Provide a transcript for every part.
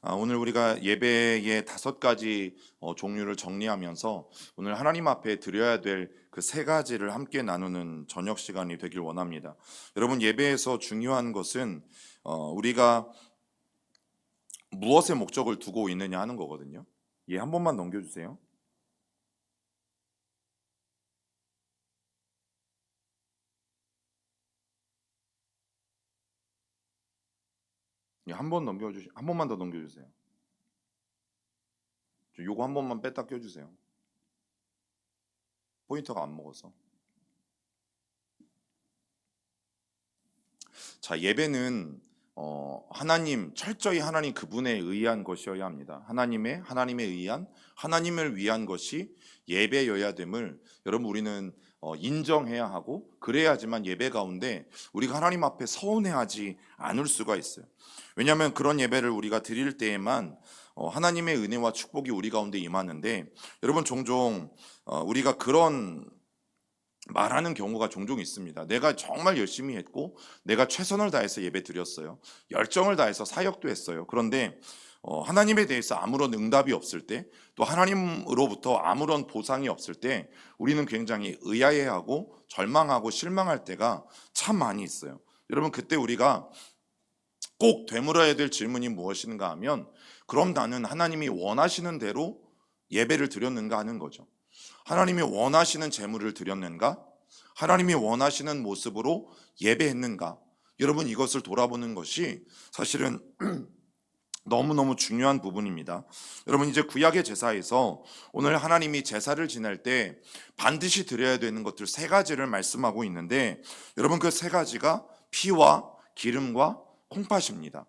오늘 우리가 예배의 5가지 종류를 정리하면서 오늘 하나님 앞에 드려야 될 그 3가지를 함께 나누는 저녁 시간이 되길 원합니다. 여러분, 예배에서 중요한 것은 우리가 무엇의 목적을 두고 있느냐 하는 거거든요. 예, 한 번만 넘겨주세요. 예, 한 번만 더 넘겨주세요. 요거 한 번만 뺐다 껴주세요. 포인터가 안 먹어서. 자, 예배는 하나님, 철저히 하나님 그분에 의한 것이어야 합니다. 하나님에 의한, 하나님을 위한 것이 예배여야 됨을 여러분 우리는 인정해야 하고, 그래야지만 예배 가운데 우리가 하나님 앞에 서운해하지 않을 수가 있어요. 왜냐하면 그런 예배를 우리가 드릴 때에만 하나님의 은혜와 축복이 우리 가운데 임하는데, 여러분 종종 우리가 그런 말하는 경우가 종종 있습니다. 내가 정말 열심히 했고 내가 최선을 다해서 예배 드렸어요. 열정을 다해서 사역도 했어요. 그런데 하나님에 대해서 아무런 응답이 없을 때, 또 하나님으로부터 아무런 보상이 없을 때 우리는 굉장히 의아해하고 절망하고 실망할 때가 참 많이 있어요. 여러분, 그때 우리가 꼭 되물어야 될 질문이 무엇인가 하면, 그럼 나는 하나님이 원하시는 대로 예배를 드렸는가 하는 거죠. 하나님이 원하시는 제물을 드렸는가? 하나님이 원하시는 모습으로 예배했는가? 여러분, 이것을 돌아보는 것이 사실은 너무너무 중요한 부분입니다. 여러분, 이제 구약의 제사에서 오늘 하나님이 제사를 지낼 때 반드시 드려야 되는 것들 3가지를 말씀하고 있는데, 여러분 그 3가지가 피와 기름과 콩팥입니다.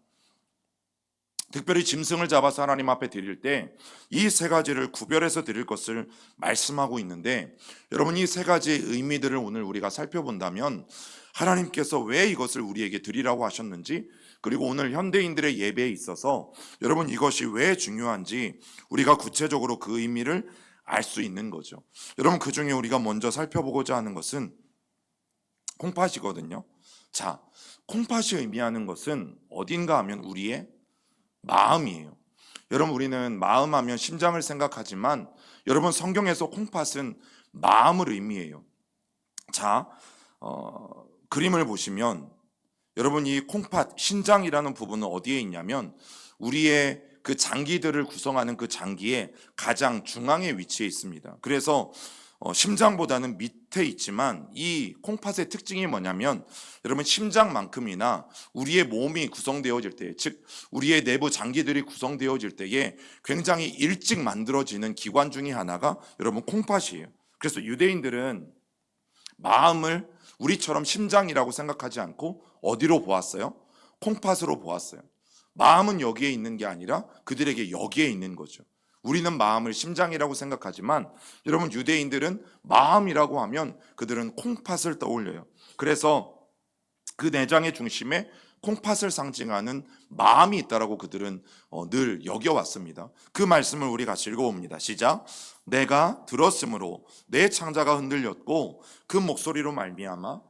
특별히 짐승을 잡아서 하나님 앞에 드릴 때 이 3가지를 구별해서 드릴 것을 말씀하고 있는데, 여러분 이 3가지의 의미들을 오늘 우리가 살펴본다면 하나님께서 왜 이것을 우리에게 드리라고 하셨는지, 그리고 오늘 현대인들의 예배에 있어서 여러분 이것이 왜 중요한지 우리가 구체적으로 그 의미를 알 수 있는 거죠. 여러분, 그 중에 우리가 먼저 살펴보고자 하는 것은 콩팥이거든요. 자, 콩팥이 의미하는 것은 어딘가 하면 우리의 마음이에요. 여러분, 우리는 마음 하면 심장을 생각하지만 여러분, 성경에서 콩팥은 마음을 의미해요. 자, 그림을 보시면 여러분, 이 콩팥, 신장이라는 부분은 어디에 있냐면 우리의 그 장기들을 구성하는 그 장기의 가장 중앙에 위치해 있습니다. 그래서 심장보다는 밑에 있지만 이 콩팥의 특징이 뭐냐면, 여러분 심장만큼이나 우리의 몸이 구성되어질 때, 즉 우리의 내부 장기들이 구성되어질 때에 굉장히 일찍 만들어지는 기관 중에 하나가 여러분 콩팥이에요. 그래서 유대인들은 마음을 우리처럼 심장이라고 생각하지 않고 어디로 보았어요? 콩팥으로 보았어요. 마음은 여기에 있는 게 아니라 그들에게 여기에 있는 거죠. 우리는 마음을 심장이라고 생각하지만 여러분, 유대인들은 마음이라고 하면 그들은 콩팥을 떠올려요. 그래서 그 내장의 중심에 콩팥을 상징하는 마음이 있다라고 그들은 늘 여겨왔습니다. 그 말씀을 우리 같이 읽어봅니다. 시작. 내가 들었으므로 내 창자가 흔들렸고 그 목소리로 말미암아.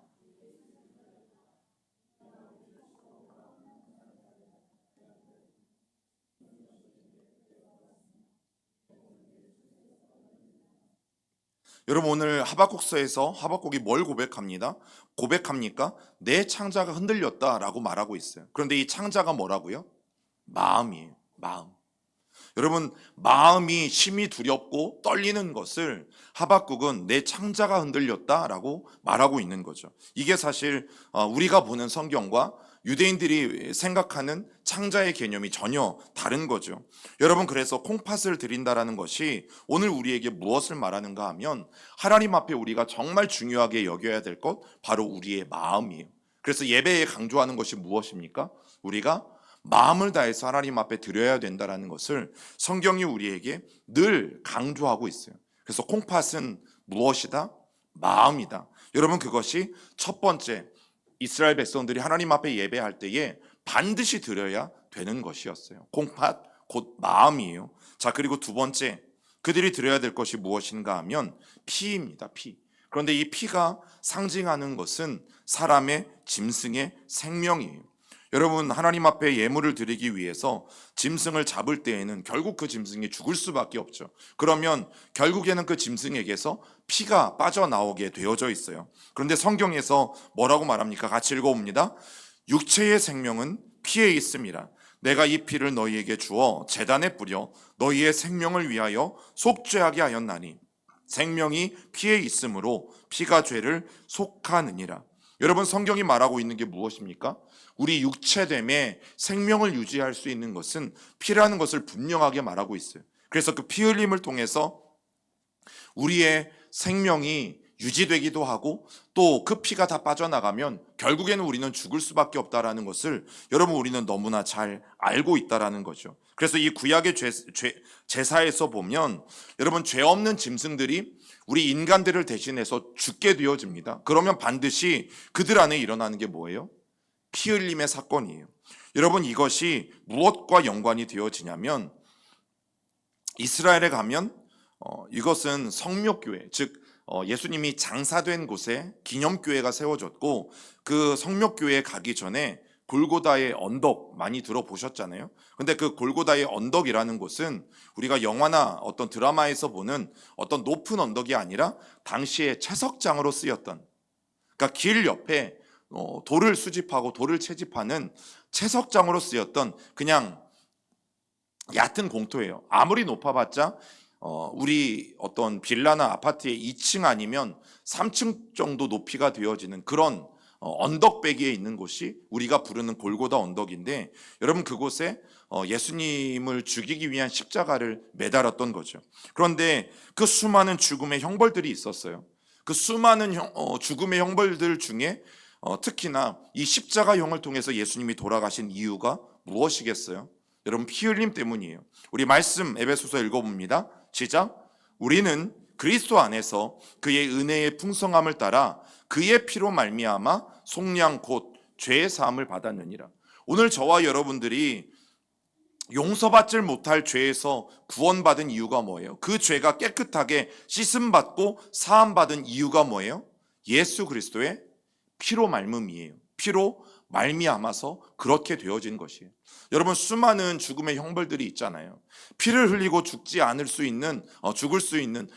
여러분, 오늘 하박국서에서 하박국이 뭘 고백합니까? 내 창자가 흔들렸다라고 말하고 있어요. 그런데 이 창자가 뭐라고요? 마음이에요. 마음. 여러분, 마음이 심히 두렵고 떨리는 것을 하박국은 내 창자가 흔들렸다라고 말하고 있는 거죠. 이게 사실 우리가 보는 성경과 유대인들이 생각하는 창자의 개념이 전혀 다른 거죠. 여러분, 그래서 콩팥을 드린다라는 것이 오늘 우리에게 무엇을 말하는가 하면, 하나님 앞에 우리가 정말 중요하게 여겨야 될 것, 바로 우리의 마음이에요. 그래서 예배에 강조하는 것이 무엇입니까? 우리가 마음을 다해서 하나님 앞에 드려야 된다는 것을 성경이 우리에게 늘 강조하고 있어요. 그래서 콩팥은 무엇이다? 마음이다. 여러분, 그것이 첫 번째, 이스라엘 백성들이 하나님 앞에 예배할 때에 반드시 드려야 되는 것이었어요. 콩팥, 곧 마음이에요. 자, 그리고 두 번째, 그들이 드려야 될 것이 무엇인가 하면 피입니다. 피. 그런데 이 피가 상징하는 것은 사람의, 짐승의 생명이에요. 여러분, 하나님 앞에 예물을 드리기 위해서 짐승을 잡을 때에는 결국 그 짐승이 죽을 수밖에 없죠. 그러면 결국에는 그 짐승에게서 피가 빠져나오게 되어져 있어요. 그런데 성경에서 뭐라고 말합니까? 같이 읽어봅니다. 육체의 생명은 피에 있습니다. 내가 이 피를 너희에게 주어 제단에 뿌려 너희의 생명을 위하여 속죄하게 하였나니 생명이 피에 있으므로 피가 죄를 속하느니라. 여러분, 성경이 말하고 있는 게 무엇입니까? 우리 육체됨에 생명을 유지할 수 있는 것은 피라는 것을 분명하게 말하고 있어요. 그래서 그 피 흘림을 통해서 우리의 생명이 유지되기도 하고 또 그 피가 다 빠져나가면 결국에는 우리는 죽을 수밖에 없다라는 것을 여러분, 우리는 너무나 잘 알고 있다라는 거죠. 그래서 이 구약의 제사에서 보면 여러분, 죄 없는 짐승들이 우리 인간들을 대신해서 죽게 되어집니다. 그러면 반드시 그들 안에 일어나는 게 뭐예요? 피 흘림의 사건이에요. 여러분, 이것이 무엇과 연관이 되어지냐면 이스라엘에 가면 이것은 성묘교회, 즉 예수님이 장사된 곳에 기념교회가 세워졌고, 그 성묘교회에 가기 전에 골고다의 언덕 많이 들어보셨잖아요. 근데 그 골고다의 언덕이라는 곳은 우리가 영화나 어떤 드라마에서 보는 어떤 높은 언덕이 아니라 당시에 채석장으로 쓰였던, 그러니까 길 옆에 돌을 수집하고 돌을 채집하는 채석장으로 쓰였던 그냥 얕은 공터예요. 아무리 높아봤자 우리 어떤 빌라나 아파트의 2층 아니면 3층 정도 높이가 되어지는 그런 언덕배기에 있는 곳이 우리가 부르는 골고다 언덕인데, 여러분, 그곳에 예수님을 죽이기 위한 십자가를 매달았던 거죠. 그런데 그 수많은 죽음의 형벌들이 있었어요. 그 수많은 죽음의 형벌들 중에 특히나 이 십자가형을 통해서 예수님이 돌아가신 이유가 무엇이겠어요? 여러분, 피 흘림 때문이에요. 우리 말씀 에베소서 읽어봅니다. 시작. 우리는 그리스도 안에서 그의 은혜의 풍성함을 따라 그의 피로 말미암아 속량 곧 죄의 사함을 받았느니라. 오늘 저와 여러분들이 용서받지 못할 죄에서 구원받은 이유가 뭐예요? 그 죄가 깨끗하게 씻음받고 사함받은 이유가 뭐예요? 예수 그리스도의 피로 말미암이에요. 피로 말미암아서 그렇게 되어진 것이에요. 여러분, 수많은 죽음의 형벌들이 있잖아요. 피를 흘리고 죽지 않을 수 있는 죽을 수 있는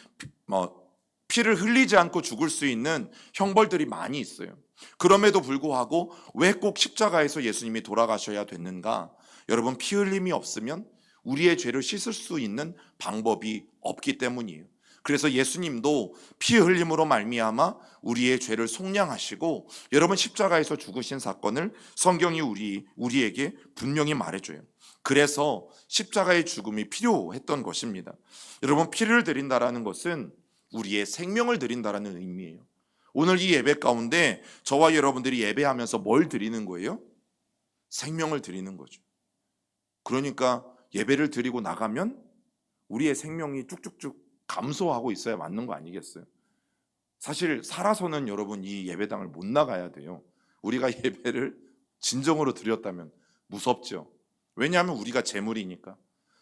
피를 흘리지 않고 죽을 수 있는 형벌들이 많이 있어요. 그럼에도 불구하고 왜 꼭 십자가에서 예수님이 돌아가셔야 됐는가? 여러분, 피 흘림이 없으면 우리의 죄를 씻을 수 있는 방법이 없기 때문이에요. 그래서 예수님도 피 흘림으로 말미암아 우리의 죄를 속량하시고, 여러분, 십자가에서 죽으신 사건을 성경이 우리에게 분명히 말해줘요. 그래서 십자가의 죽음이 필요했던 것입니다. 여러분, 피를 드린다라는 것은 우리의 생명을 드린다라는 의미예요. 오늘 이 예배 가운데 저와 여러분들이 예배하면서 뭘 드리는 거예요? 생명을 드리는 거죠. 그러니까 예배를 드리고 나가면 우리의 생명이 쭉쭉쭉 감소하고 있어야 맞는 거 아니겠어요? 사실 살아서는 여러분 이 예배당을 못 나가야 돼요. 우리가 예배를 진정으로 드렸다면 무섭죠. 왜냐하면 우리가 재물이니까.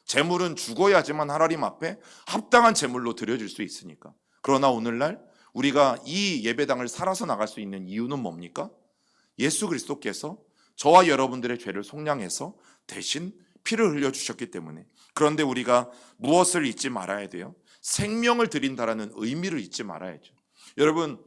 재물은 죽어야지만 하나님 앞에 합당한 재물로 드려질 수 있으니까. 그러나 오늘날 우리가 이 예배당을 살아서 나갈 수 있는 이유는 뭡니까? 예수 그리스도께서 저와 여러분들의 죄를 속량해서 대신 피를 흘려주셨기 때문에. 그런데 우리가 무엇을 잊지 말아야 돼요? 생명을 드린다라는 의미를 잊지 말아야죠. 여러분,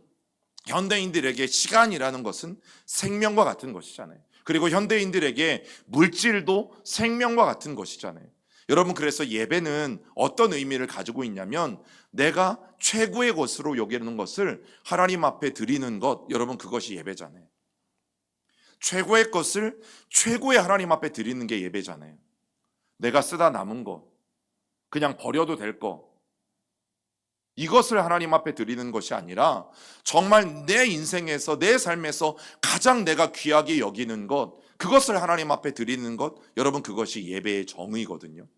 현대인들에게 시간이라는 것은 생명과 같은 것이잖아요. 그리고 현대인들에게 물질도 생명과 같은 것이잖아요. 여러분, 그래서 예배는 어떤 의미를 가지고 있냐면 내가 최고의 것으로 여기는 것을 하나님 앞에 드리는 것, 여러분, 그것이 예배잖아요. 최고의 것을 최고의 하나님 앞에 드리는 게 예배잖아요. 내가 쓰다 남은 것, 그냥 버려도 될 것, 이것을 하나님 앞에 드리는 것이 아니라 정말 내 인생에서, 내 삶에서 가장 내가 귀하게 여기는 것, 그것을 하나님 앞에 드리는 것, 여러분, 그것이 예배의 정의거든요.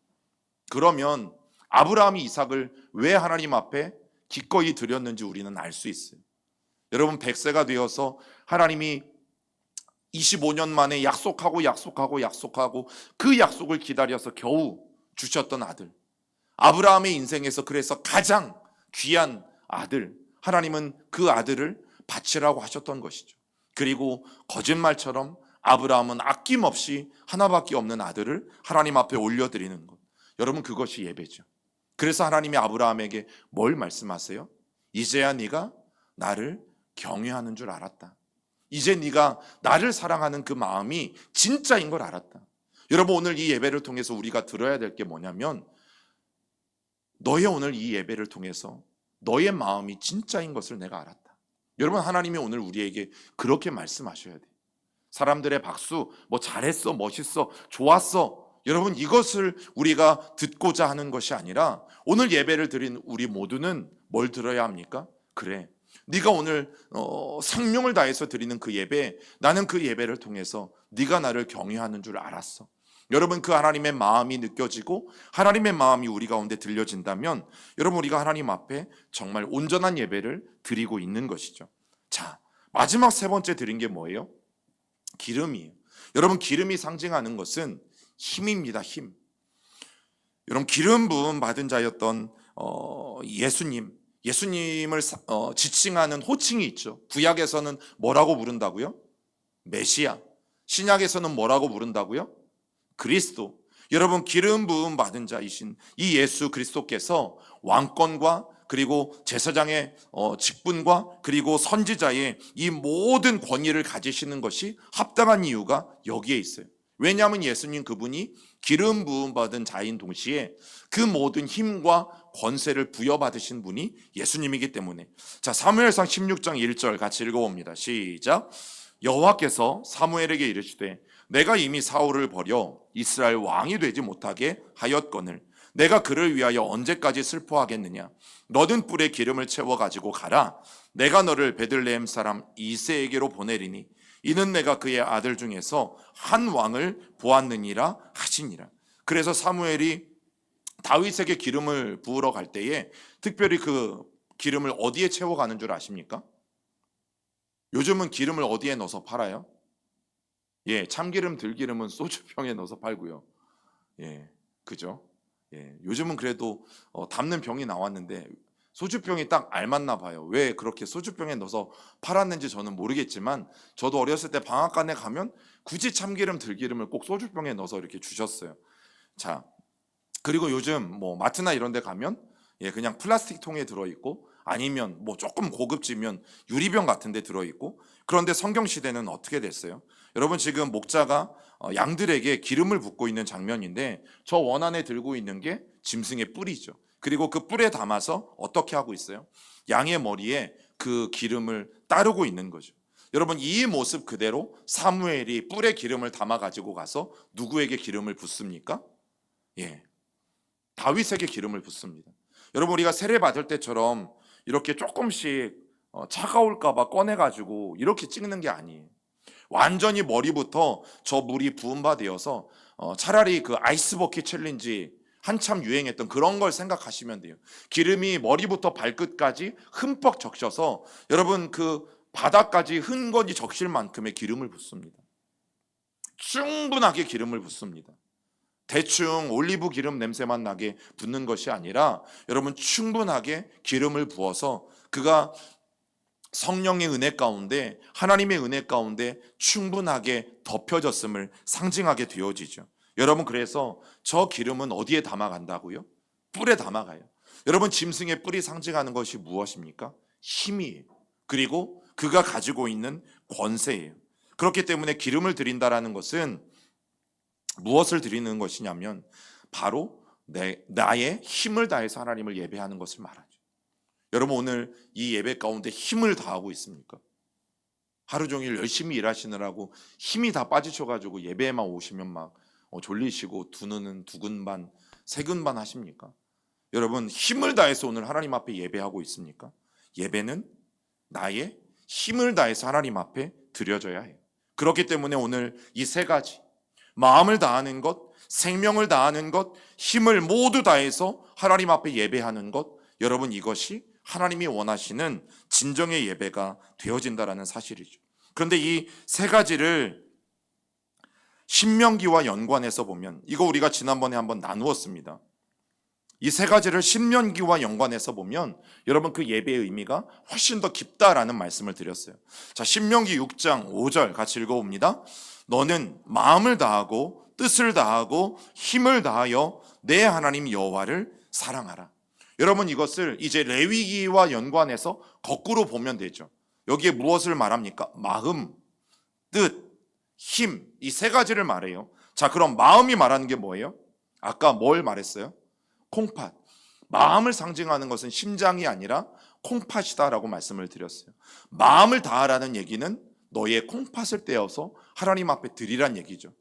그러면 아브라함이 이삭을 왜 하나님 앞에 기꺼이 드렸는지 우리는 알 수 있어요. 여러분, 100세가 되어서 하나님이 25년 만에 약속하고 그 약속을 기다려서 겨우 주셨던 아들, 아브라함의 인생에서 그래서 가장 귀한 아들, 하나님은 그 아들을 바치라고 하셨던 것이죠. 그리고 거짓말처럼 아브라함은 아낌없이 하나밖에 없는 아들을 하나님 앞에 올려드리는 것. 여러분, 그것이 예배죠. 그래서 하나님이 아브라함에게 뭘 말씀하세요? 이제야 네가 나를 경외하는 줄 알았다. 이제 네가 나를 사랑하는 그 마음이 진짜인 걸 알았다. 여러분, 오늘 이 예배를 통해서 우리가 들어야 될 게 뭐냐면, 너의 오늘 이 예배를 통해서 너의 마음이 진짜인 것을 내가 알았다. 여러분, 하나님이 오늘 우리에게 그렇게 말씀하셔야 돼요. 사람들의 박수, 뭐 잘했어, 멋있어, 좋았어, 여러분, 이것을 우리가 듣고자 하는 것이 아니라 오늘 예배를 드린 우리 모두는 뭘 들어야 합니까? 그래, 네가 오늘 생명을 다해서 드리는 그 예배, 나는 그 예배를 통해서 네가 나를 경외하는 줄 알았어. 여러분, 그 하나님의 마음이 느껴지고 하나님의 마음이 우리 가운데 들려진다면 여러분, 우리가 하나님 앞에 정말 온전한 예배를 드리고 있는 것이죠. 자, 마지막 세 번째 드린 게 뭐예요? 기름이에요. 여러분, 기름이 상징하는 것은 힘입니다. 힘. 여러분, 기름 부음 받은 자였던 예수님을 지칭하는 호칭이 있죠. 구약에서는 뭐라고 부른다고요? 메시아. 신약에서는 뭐라고 부른다고요? 그리스도. 여러분, 기름 부음 받은 자이신 이 예수 그리스도께서 왕권과 그리고 제사장의 직분과 그리고 선지자의 이 모든 권위를 가지시는 것이 합당한 이유가 여기에 있어요. 왜냐하면 예수님 그분이 기름 부음 받은 자인 동시에 그 모든 힘과 권세를 부여받으신 분이 예수님이기 때문에. 자, 사무엘상 16장 1절 같이 읽어봅니다. 시작. 여호와께서 사무엘에게 이르시되 내가 이미 사울을 버려 이스라엘 왕이 되지 못하게 하였거늘 내가 그를 위하여 언제까지 슬퍼하겠느냐. 너는 뿔에 기름을 채워 가지고 가라. 내가 너를 베들레헴 사람 이새에게로 보내리니 이는 내가 그의 아들 중에서 한 왕을 보았느니라 하시니라. 그래서 사무엘이 다윗에게 기름을 부으러 갈 때에 특별히 그 기름을 어디에 채워가는 줄 아십니까? 요즘은 기름을 어디에 넣어서 팔아요? 예, 참기름, 들기름은 소주병에 넣어서 팔고요. 예, 그죠? 예, 요즘은 그래도 담는 병이 나왔는데 소주병이 딱 알맞나 봐요. 왜 그렇게 소주병에 넣어서 팔았는지 저는 모르겠지만 저도 어렸을 때 방앗간에 가면 굳이 참기름, 들기름을 꼭 소주병에 넣어서 이렇게 주셨어요. 자, 그리고 요즘 뭐 마트나 이런 데 가면 그냥 플라스틱 통에 들어있고 아니면 뭐 조금 고급지면 유리병 같은 데 들어있고. 그런데 성경 시대는 어떻게 됐어요? 여러분, 지금 목자가 양들에게 기름을 붓고 있는 장면인데 저 원안에 들고 있는 게 짐승의 뿔이죠. 그리고 그 뿔에 담아서 어떻게 하고 있어요? 양의 머리에 그 기름을 따르고 있는 거죠. 여러분, 이 모습 그대로 사무엘이 뿔에 기름을 담아 가지고 가서 누구에게 기름을 붓습니까? 예, 다윗에게 기름을 붓습니다. 여러분, 우리가 세례 받을 때처럼 이렇게 조금씩 차가울까 봐 꺼내 가지고 이렇게 찍는 게 아니에요. 완전히 머리부터 저 물이 부음바되어서 차라리 그 아이스버킷 챌린지 한참 유행했던 그런 걸 생각하시면 돼요. 기름이 머리부터 발끝까지 흠뻑 적셔서 여러분 그 바닥까지 흥건히 적실 만큼의 기름을 붓습니다. 충분하게 기름을 붓습니다. 대충 올리브 기름 냄새만 나게 붓는 것이 아니라 여러분 충분하게 기름을 부어서 그가 성령의 은혜 가운데, 하나님의 은혜 가운데 충분하게 덮여졌음을 상징하게 되어지죠. 여러분, 그래서 저 기름은 어디에 담아간다고요? 뿔에 담아가요. 여러분, 짐승의 뿔이 상징하는 것이 무엇입니까? 힘이에요. 그리고 그가 가지고 있는 권세예요. 그렇기 때문에 기름을 드린다라는 것은 무엇을 드리는 것이냐면 바로 나의 힘을 다해서 하나님을 예배하는 것을 말하죠. 여러분, 오늘 이 예배 가운데 힘을 다하고 있습니까? 하루 종일 열심히 일하시느라고 힘이 다 빠지셔가지고 예배에만 오시면 막 졸리시고 두 눈은 두근반 세근반 하십니까? 여러분, 힘을 다해서 오늘 하나님 앞에 예배하고 있습니까? 예배는 나의 힘을 다해서 하나님 앞에 드려져야 해요. 그렇기 때문에 오늘 이 세 가지, 마음을 다하는 것, 생명을 다하는 것, 힘을 모두 다해서 하나님 앞에 예배하는 것, 여러분, 이것이 하나님이 원하시는 진정의 예배가 되어진다라는 사실이죠. 그런데 이 세 가지를 신명기와 연관해서 보면, 이거 우리가 지난번에 한번 나누었습니다. 이 세 가지를 신명기와 연관해서 보면 여러분 그 예배의 의미가 훨씬 더 깊다라는 말씀을 드렸어요. 자, 신명기 6장 5절 같이 읽어봅니다. 너는 마음을 다하고 뜻을 다하고 힘을 다하여 내 하나님 여호와를 사랑하라. 여러분, 이것을 이제 레위기와 연관해서 거꾸로 보면 되죠. 여기에 무엇을 말합니까? 마음, 뜻, 힘, 이 세 가지를 말해요. 자, 그럼 마음이 말하는 게 뭐예요? 아까 뭘 말했어요? 콩팥. 마음을 상징하는 것은 심장이 아니라 콩팥이다라고 말씀을 드렸어요. 마음을 다하라는 얘기는 너의 콩팥을 떼어서 하나님 앞에 드리란 얘기죠.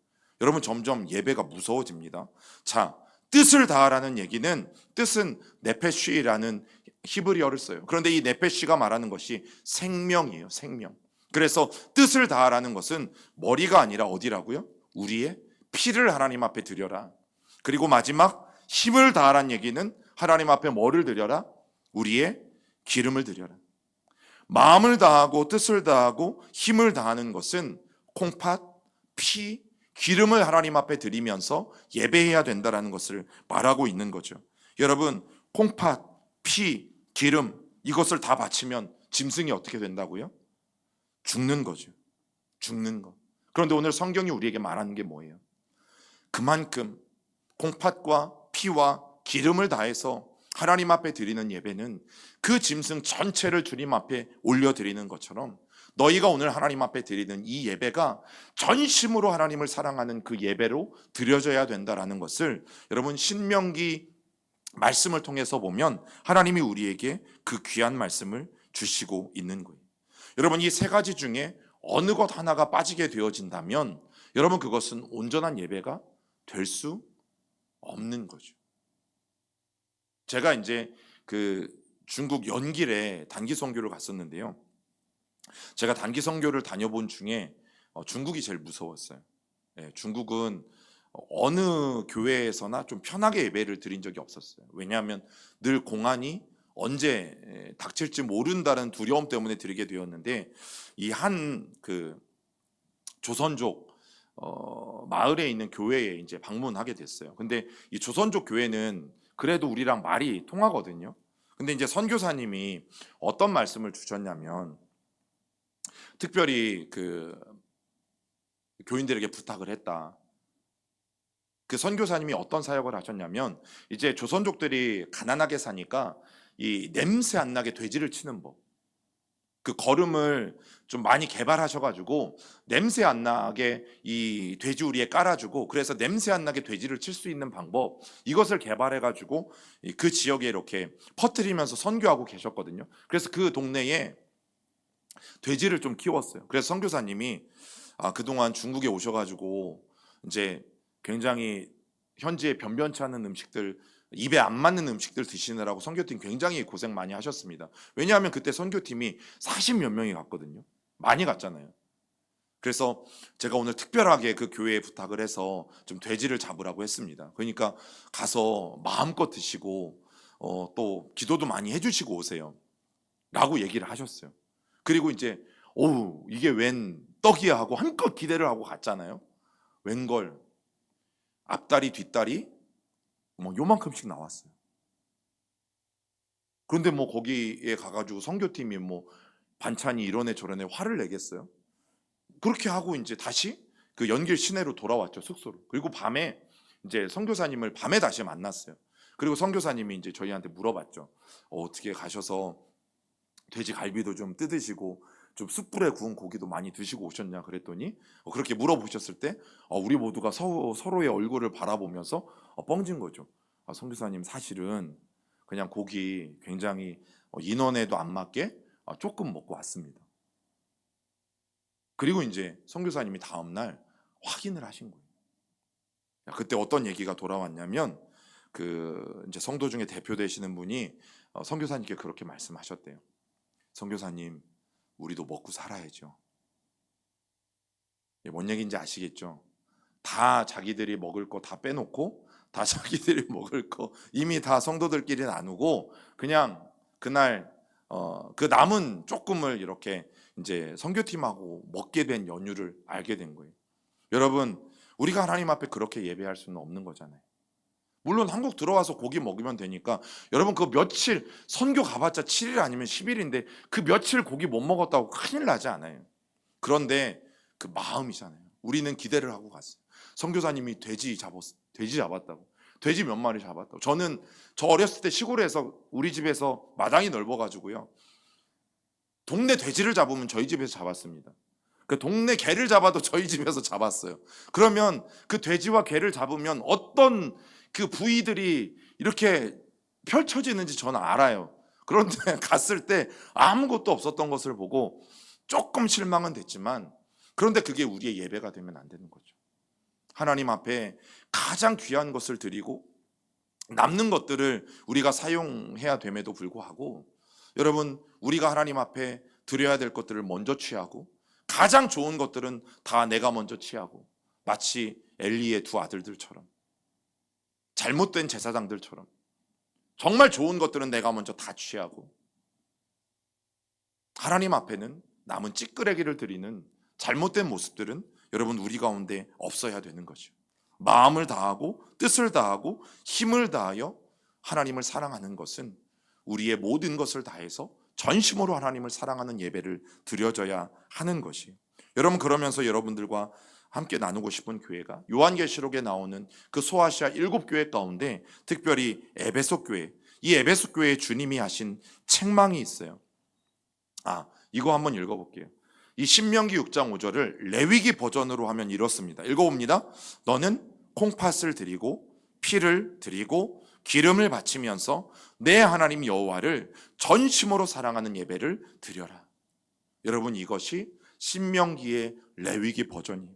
여러분, 점점 예배가 무서워집니다. 자, 뜻을 다하라는 얘기는, 뜻은 네페쉬라는 히브리어를 써요. 그런데 이 네페쉬가 말하는 것이 생명이에요. 생명. 그래서 뜻을 다하라는 것은 머리가 아니라 어디라고요? 우리의 피를 하나님 앞에 드려라. 그리고 마지막 힘을 다하라는 얘기는 하나님 앞에 뭐를 드려라? 우리의 기름을 드려라. 마음을 다하고 뜻을 다하고 힘을 다하는 것은 콩팥, 피, 기름을 하나님 앞에 드리면서 예배해야 된다는 것을 말하고 있는 거죠. 여러분, 콩팥, 피, 기름 이것을 다 바치면 짐승이 어떻게 된다고요? 죽는 거죠. 죽는 거. 그런데 오늘 성경이 우리에게 말하는 게 뭐예요? 그만큼 콩팥과 피와 기름을 다해서 하나님 앞에 드리는 예배는 그 짐승 전체를 주님 앞에 올려드리는 것처럼 너희가 오늘 하나님 앞에 드리는 이 예배가 전심으로 하나님을 사랑하는 그 예배로 드려져야 된다는 것을 여러분, 신명기 말씀을 통해서 보면 하나님이 우리에게 그 귀한 말씀을 주시고 있는 거예요. 여러분, 이 세 가지 중에 어느 것 하나가 빠지게 되어진다면 여러분, 그것은 온전한 예배가 될 수 없는 거죠. 제가 이제 그 중국 연길에 단기 선교를 갔었는데요. 제가 단기 선교를 다녀본 중에 중국이 제일 무서웠어요. 중국은 어느 교회에서나 좀 편하게 예배를 드린 적이 없었어요. 왜냐하면 늘 공안이 언제 닥칠지 모른다는 두려움 때문에 드리게 되었는데, 이 한 그 조선족 마을에 있는 교회에 이제 방문하게 됐어요. 근데 이 조선족 교회는 그래도 우리랑 말이 통하거든요. 근데 이제 선교사님이 어떤 말씀을 주셨냐면, 특별히 그 교인들에게 부탁을 했다. 그 선교사님이 어떤 사역을 하셨냐면, 이제 조선족들이 가난하게 사니까 이 냄새 안 나게 돼지를 치는 법, 그 거름을 좀 많이 개발하셔가지고 냄새 안 나게 이 돼지우리에 깔아주고, 그래서 냄새 안 나게 돼지를 칠 수 있는 방법, 이것을 개발해가지고 그 지역에 이렇게 퍼뜨리면서 선교하고 계셨거든요. 그래서 그 동네에 돼지를 좀 키웠어요. 그래서 선교사님이 그동안 중국에 오셔가지고 이제 굉장히 현지에 변변치 않은 음식들, 입에 안 맞는 음식들 드시느라고 선교팀 굉장히 고생 많이 하셨습니다. 왜냐하면 그때 선교팀이 40몇 명이 갔거든요. 많이 갔잖아요. 그래서 제가 오늘 특별하게 그 교회에 부탁을 해서 좀 돼지를 잡으라고 했습니다. 그러니까 가서 마음껏 드시고 또 기도도 많이 해주시고 오세요 라고 얘기를 하셨어요. 그리고 이제 이게 웬 떡이야 하고 한껏 기대를 하고 갔잖아요. 웬걸 앞다리 뒷다리 뭐 요만큼씩 나왔어요. 그런데 뭐 거기에 가가지고 선교팀이 뭐 반찬이 이러네 저러네 화를 내겠어요? 그렇게 하고 이제 다시 그 연길 시내로 돌아왔죠, 숙소로. 그리고 밤에 이제 선교사님을 밤에 다시 만났어요. 그리고 선교사님이 이제 저희한테 물어봤죠. 어떻게 가셔서 돼지 갈비도 좀 뜯으시고 좀 숯불에 구운 고기도 많이 드시고 오셨냐 그랬더니, 그렇게 물어보셨을 때 우리 모두가 서로의 얼굴을 바라보면서 뻥진 거죠. 선교사님, 사실은 그냥 고기 굉장히 인원에도 안 맞게 조금 먹고 왔습니다. 그리고 이제 선교사님이 다음날 확인을 하신 거예요. 그때 어떤 얘기가 돌아왔냐면, 그 이제 성도 중에 대표 되시는 분이 선교사님께 그렇게 말씀하셨대요. 선교사님, 우리도 먹고 살아야죠. 뭔 얘기인지 아시겠죠? 다 자기들이 먹을 거 다 빼놓고, 다 자기들이 먹을 거 이미 다 성도들끼리 나누고, 그냥 그날 그 남은 조금을 이렇게 이제 선교팀하고 먹게 된 연유를 알게 된 거예요. 여러분, 우리가 하나님 앞에 그렇게 예배할 수는 없는 거잖아요. 물론 한국 들어와서 고기 먹으면 되니까, 여러분 그 며칠 선교 가봤자 7일 아니면 10일인데 그 며칠 고기 못 먹었다고 큰일 나지 않아요. 그런데 그 마음이잖아요. 우리는 기대를 하고 갔어요. 선교사님이 돼지 잡았다고. 돼지 몇 마리 잡았다고. 저 어렸을 때 시골에서 우리 집에서 마당이 넓어가지고요. 동네 돼지를 잡으면 저희 집에서 잡았습니다. 그 동네 개를 잡아도 저희 집에서 잡았어요. 그러면 그 돼지와 개를 잡으면 어떤 그 부위들이 이렇게 펼쳐지는지 저는 알아요. 그런데 갔을 때 아무것도 없었던 것을 보고 조금 실망은 됐지만, 그런데 그게 우리의 예배가 되면 안 되는 거죠. 하나님 앞에 가장 귀한 것을 드리고 남는 것들을 우리가 사용해야 됨에도 불구하고, 여러분, 우리가 하나님 앞에 드려야 될 것들을 먼저 취하고 가장 좋은 것들은 다 내가 먼저 취하고, 마치 엘리의 두 아들들처럼, 잘못된 제사장들처럼 정말 좋은 것들은 내가 먼저 다 취하고, 하나님 앞에는 남은 찌끄레기를 드리는 잘못된 모습들은 여러분 우리 가운데 없어야 되는 거죠. 마음을 다하고 뜻을 다하고 힘을 다하여 하나님을 사랑하는 것은 우리의 모든 것을 다해서 전심으로 하나님을 사랑하는 예배를 드려져야 하는 것이. 여러분, 그러면서 여러분들과 함께 나누고 싶은 교회가 요한계시록에 나오는 그 소아시아 7교회 가운데 특별히 에베소 교회, 이 에베소 교회에 주님이 하신 책망이 있어요. 이거 한번 읽어볼게요. 이 신명기 6장 5절을 레위기 버전으로 하면 이렇습니다. 읽어봅니다. 너는 콩팥을 드리고 피를 드리고 기름을 바치면서 내 하나님 여호와를 전심으로 사랑하는 예배를 드려라. 여러분, 이것이 신명기의 레위기 버전이에요.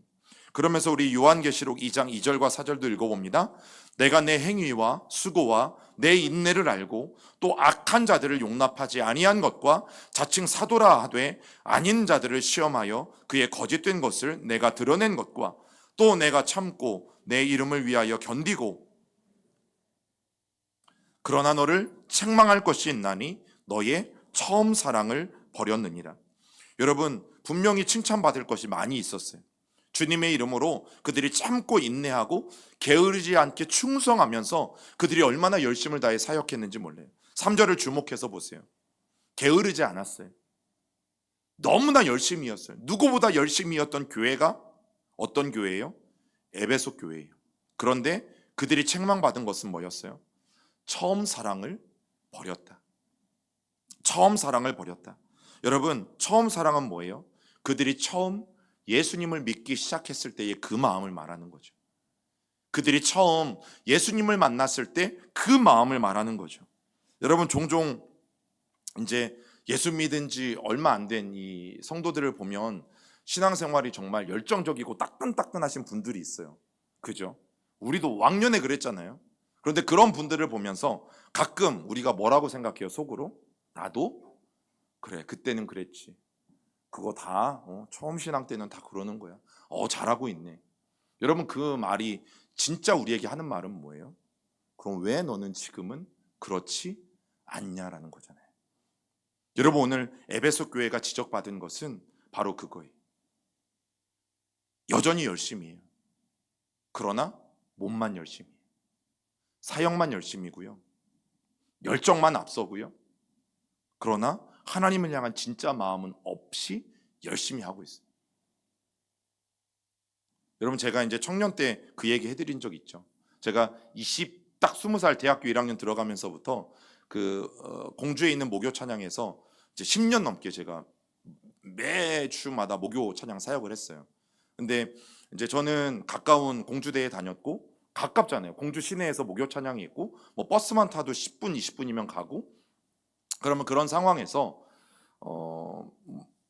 그러면서 우리 요한계시록 2장 2절과 4절도 읽어봅니다. 내가 내 행위와 수고와 내 인내를 알고 또 악한 자들을 용납하지 아니한 것과 자칭 사도라 하되 아닌 자들을 시험하여 그의 거짓된 것을 내가 드러낸 것과 또 내가 참고 내 이름을 위하여 견디고 그러나 너를 책망할 것이 있나니 너의 처음 사랑을 버렸느니라. 여러분, 분명히 칭찬받을 것이 많이 있었어요. 주님의 이름으로 그들이 참고 인내하고 게으르지 않게 충성하면서 그들이 얼마나 열심을 다해 사역했는지 몰라요. 3절을 주목해서 보세요. 게으르지 않았어요. 너무나 열심히였어요. 누구보다 열심히였던 교회가 어떤 교회예요? 에베소 교회예요. 그런데 그들이 책망받은 것은 뭐였어요? 처음 사랑을 버렸다. 처음 사랑을 버렸다. 여러분, 처음 사랑은 뭐예요? 그들이 처음 예수님을 믿기 시작했을 때의 그 마음을 말하는 거죠. 그들이 처음 예수님을 만났을 때 그 마음을 말하는 거죠. 여러분, 종종 이제 예수 믿은 지 얼마 안 된 이 성도들을 보면 신앙생활이 정말 열정적이고 따끈따끈하신 분들이 있어요. 그죠? 우리도 왕년에 그랬잖아요. 그런데 그런 분들을 보면서 가끔 우리가 뭐라고 생각해요? 속으로? 나도? 그래, 그때는 그랬지. 그거 다 처음 신앙 때는 다 그러는 거야. 잘하고 있네. 여러분, 그 말이 진짜 우리에게 하는 말은 뭐예요? 그럼 왜 너는 지금은 그렇지 않냐라는 거잖아요. 여러분, 오늘 에베소 교회가 지적받은 것은 바로 그거예요. 여전히 열심히 해요. 그러나 몸만 열심히 해요. 사역만 열심히고요. 열정만 앞서고요. 그러나 하나님을 향한 진짜 마음은 없이 열심히 하고 있어요. 여러분, 제가 이제 청년 때 그 얘기 해드린 적 있죠. 제가 딱 20살 대학교 1학년 들어가면서부터 공주에 있는 목요 찬양에서 이제 10년 넘게 제가 매주마다 목요 찬양 사역을 했어요. 근데 이제 저는 가까운 공주대에 다녔고, 가깝잖아요. 공주 시내에서 목요 찬양이 있고, 뭐 버스만 타도 10분, 20분이면 가고, 그러면 그런 상황에서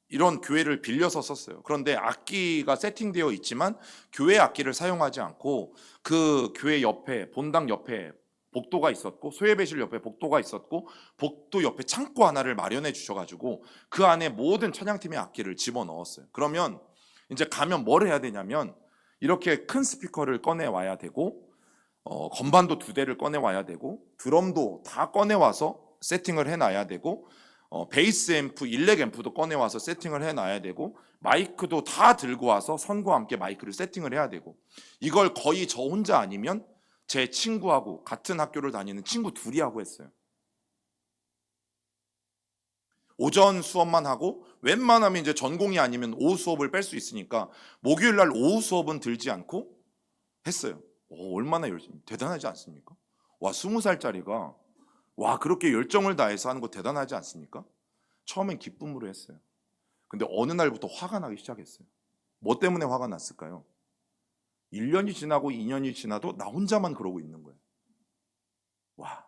이런 교회를 빌려서 썼어요. 그런데 악기가 세팅되어 있지만 교회 악기를 사용하지 않고 그 교회 옆에, 본당 옆에 복도가 있었고, 소예배실 옆에 복도가 있었고, 복도 옆에 창고 하나를 마련해 주셔가지고 그 안에 모든 찬양팀의 악기를 집어넣었어요. 그러면 이제 가면 뭘 해야 되냐면, 이렇게 큰 스피커를 꺼내 와야 되고, 건반도 2대를 꺼내 와야 되고, 드럼도 다 꺼내 와서 세팅을 해놔야 되고, 베이스 앰프, 일렉 앰프도 꺼내와서 세팅을 해놔야 되고, 마이크도 다 들고 와서 선과 함께 마이크를 세팅을 해야 되고, 이걸 거의 저 혼자 아니면 제 친구하고, 같은 학교를 다니는 친구 둘이 하고 했어요. 오전 수업만 하고 웬만하면 이제 전공이 아니면 오후 수업을 뺄 수 있으니까 목요일 날 오후 수업은 들지 않고 했어요. 얼마나 열심히, 대단하지 않습니까? 와, 20살짜리가 와, 그렇게 열정을 다해서 하는 거 대단하지 않습니까? 처음엔 기쁨으로 했어요. 근데 어느 날부터 화가 나기 시작했어요. 뭐 때문에 화가 났을까요? 1년이 지나고 2년이 지나도 나 혼자만 그러고 있는 거예요. 와.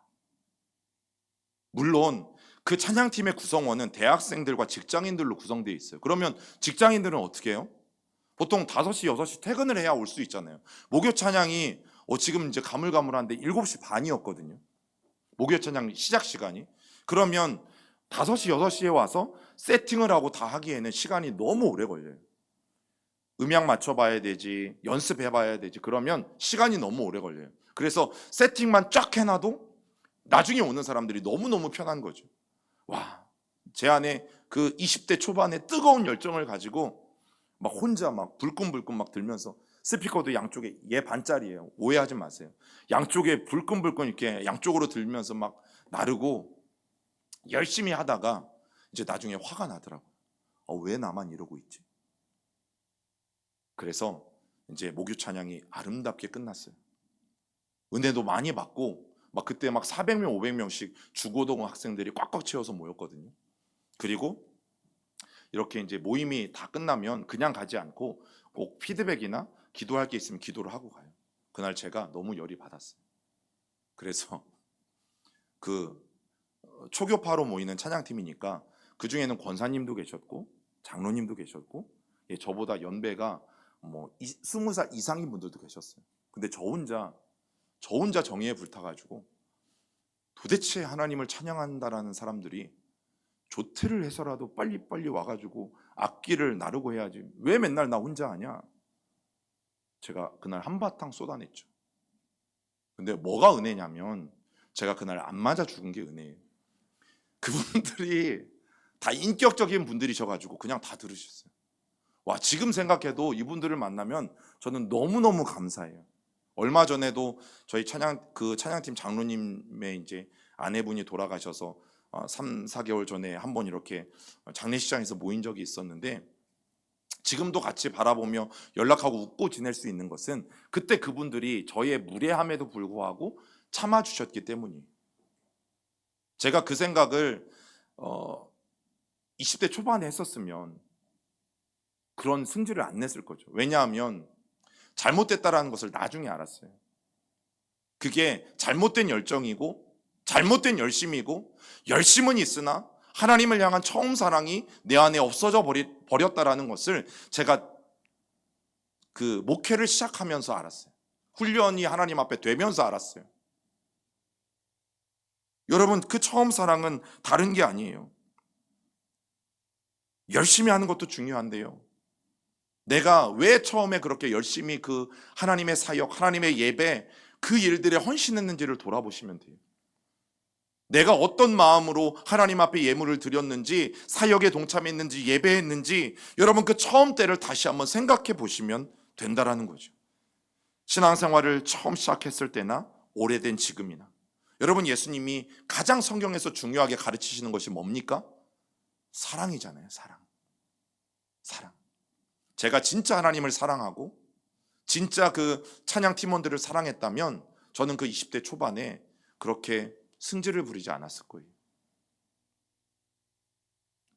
물론 그 찬양팀의 구성원은 대학생들과 직장인들로 구성되어 있어요. 그러면 직장인들은 어떻게 해요? 보통 5시, 6시 퇴근을 해야 올 수 있잖아요. 목요 찬양이 지금 이제 가물가물한데 7시 반이었거든요. 목요 찬양 시작 시간이. 그러면 5시, 6시에 와서 세팅을 하고 다 하기에는 시간이 너무 오래 걸려요. 음향 맞춰봐야 되지, 연습해봐야 되지. 그러면 시간이 너무 오래 걸려요. 그래서 세팅만 쫙 해놔도 나중에 오는 사람들이 너무너무 편한 거죠. 와, 제 안에 그 20대 초반의 뜨거운 열정을 가지고 막 혼자 막 불끈불끈 막 들면서, 스피커도 양쪽에 얘 반짜리예요. 오해하지 마세요. 양쪽에 불끈불끈 이렇게 양쪽으로 들면서 막 나르고 열심히 하다가 이제 나중에 화가 나더라고요. 왜 나만 이러고 있지? 그래서 이제 목요 찬양이 아름답게 끝났어요. 은혜도 많이 받고 막 그때 막 400명, 500명씩 주고동 학생들이 꽉꽉 채워서 모였거든요. 그리고 이렇게 이제 모임이 다 끝나면 그냥 가지 않고 꼭 피드백이나 기도할 게 있으면 기도를 하고 가요. 그날 제가 너무 열이 받았어요. 그래서 그 초교파로 모이는 찬양팀이니까 그 중에는 권사님도 계셨고 장로님도 계셨고 저보다 연배가 뭐 20살 이상인 분들도 계셨어요. 근데 저 혼자 정의에 불타가지고 도대체 하나님을 찬양한다라는 사람들이 조퇴를 해서라도 빨리빨리 와가지고 악기를 나르고 해야지 왜 맨날 나 혼자 하냐. 제가 그날 한바탕 쏟아냈죠. 근데 뭐가 은혜냐면 제가 그날 안 맞아 죽은 게 은혜예요. 그분들이 다 인격적인 분들이셔가지고 그냥 다 들으셨어요. 와, 지금 생각해도 이분들을 만나면 저는 너무너무 감사해요. 얼마 전에도 저희 찬양팀 장로님의 이제 아내분이 돌아가셔서 3, 4개월 전에 한번 이렇게 장례식장에서 모인 적이 있었는데, 지금도 같이 바라보며 연락하고 웃고 지낼 수 있는 것은 그때 그분들이 저의 무례함에도 불구하고 참아주셨기 때문이에요. 제가 그 생각을 20대 초반에 했었으면 그런 승질을 안 냈을 거죠. 왜냐하면 잘못됐다라는 것을 나중에 알았어요. 그게 잘못된 열정이고 잘못된 열심이고, 열심은 있으나 하나님을 향한 처음 사랑이 내 안에 없어져 버렸다라는 것을 제가 그 목회를 시작하면서 알았어요. 훈련이 하나님 앞에 되면서 알았어요. 여러분, 그 처음 사랑은 다른 게 아니에요. 열심히 하는 것도 중요한데요, 내가 왜 처음에 그렇게 열심히 그 하나님의 사역, 하나님의 예배, 그 일들에 헌신했는지를 돌아보시면 돼요. 내가 어떤 마음으로 하나님 앞에 예물을 드렸는지, 사역에 동참했는지, 예배했는지, 여러분 그 처음 때를 다시 한번 생각해 보시면 된다라는 거죠. 신앙생활을 처음 시작했을 때나 오래된 지금이나, 여러분 예수님이 가장 성경에서 중요하게 가르치시는 것이 뭡니까? 사랑이잖아요. 사랑. 제가 진짜 하나님을 사랑하고 진짜 그 찬양 팀원들을 사랑했다면 저는 그 20대 초반에 그렇게 승질을 부리지 않았을 거예요.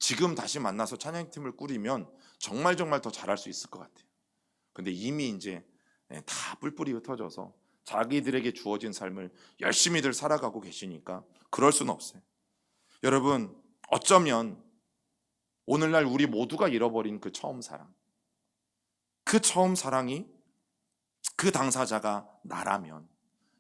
지금 다시 만나서 찬양팀을 꾸리면 정말 더 잘할 수 있을 것 같아요. 근데 이미 이제 다 뿔뿔이 흩어져서 자기들에게 주어진 삶을 열심히들 살아가고 계시니까 그럴 수는 없어요. 여러분, 어쩌면 오늘날 우리 모두가 잃어버린 그 처음 사랑, 그 처음 사랑이 그 당사자가 나라면,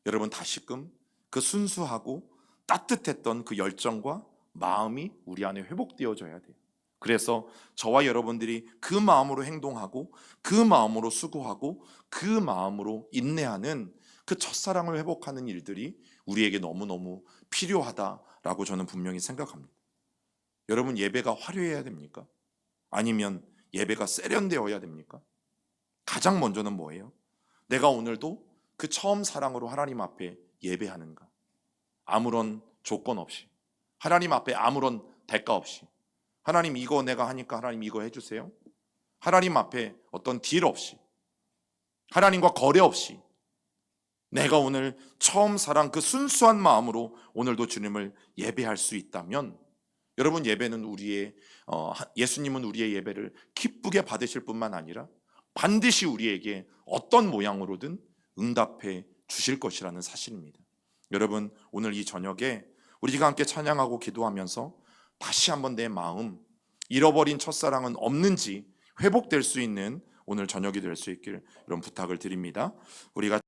여러분 다시금 그 순수하고 따뜻했던 그 열정과 마음이 우리 안에 회복되어져야 돼요. 그래서 저와 여러분들이 그 마음으로 행동하고 그 마음으로 수고하고 그 마음으로 인내하는 그 첫사랑을 회복하는 일들이 우리에게 너무너무 필요하다라고 저는 분명히 생각합니다. 여러분, 예배가 화려해야 됩니까? 아니면 예배가 세련되어야 됩니까? 가장 먼저는 뭐예요? 내가 오늘도 그 처음 사랑으로 하나님 앞에 예배하는가? 아무런 조건 없이, 하나님 앞에 아무런 대가 없이, 하나님 이거 내가 하니까 하나님 이거 해주세요. 하나님 앞에 어떤 딜 없이, 하나님과 거래 없이 내가 오늘 처음 사랑 그 순수한 마음으로 오늘도 주님을 예배할 수 있다면, 여러분, 예배는 예수님은 우리의 예배를 기쁘게 받으실 뿐만 아니라 반드시 우리에게 어떤 모양으로든 응답해 주실 것이라는 사실입니다. 여러분, 오늘 이 저녁에 우리가 함께 찬양하고 기도하면서 다시 한번 내 마음, 잃어버린 첫사랑은 없는지 회복될 수 있는 오늘 저녁이 될 수 있기를 여러분 부탁을 드립니다. 우리가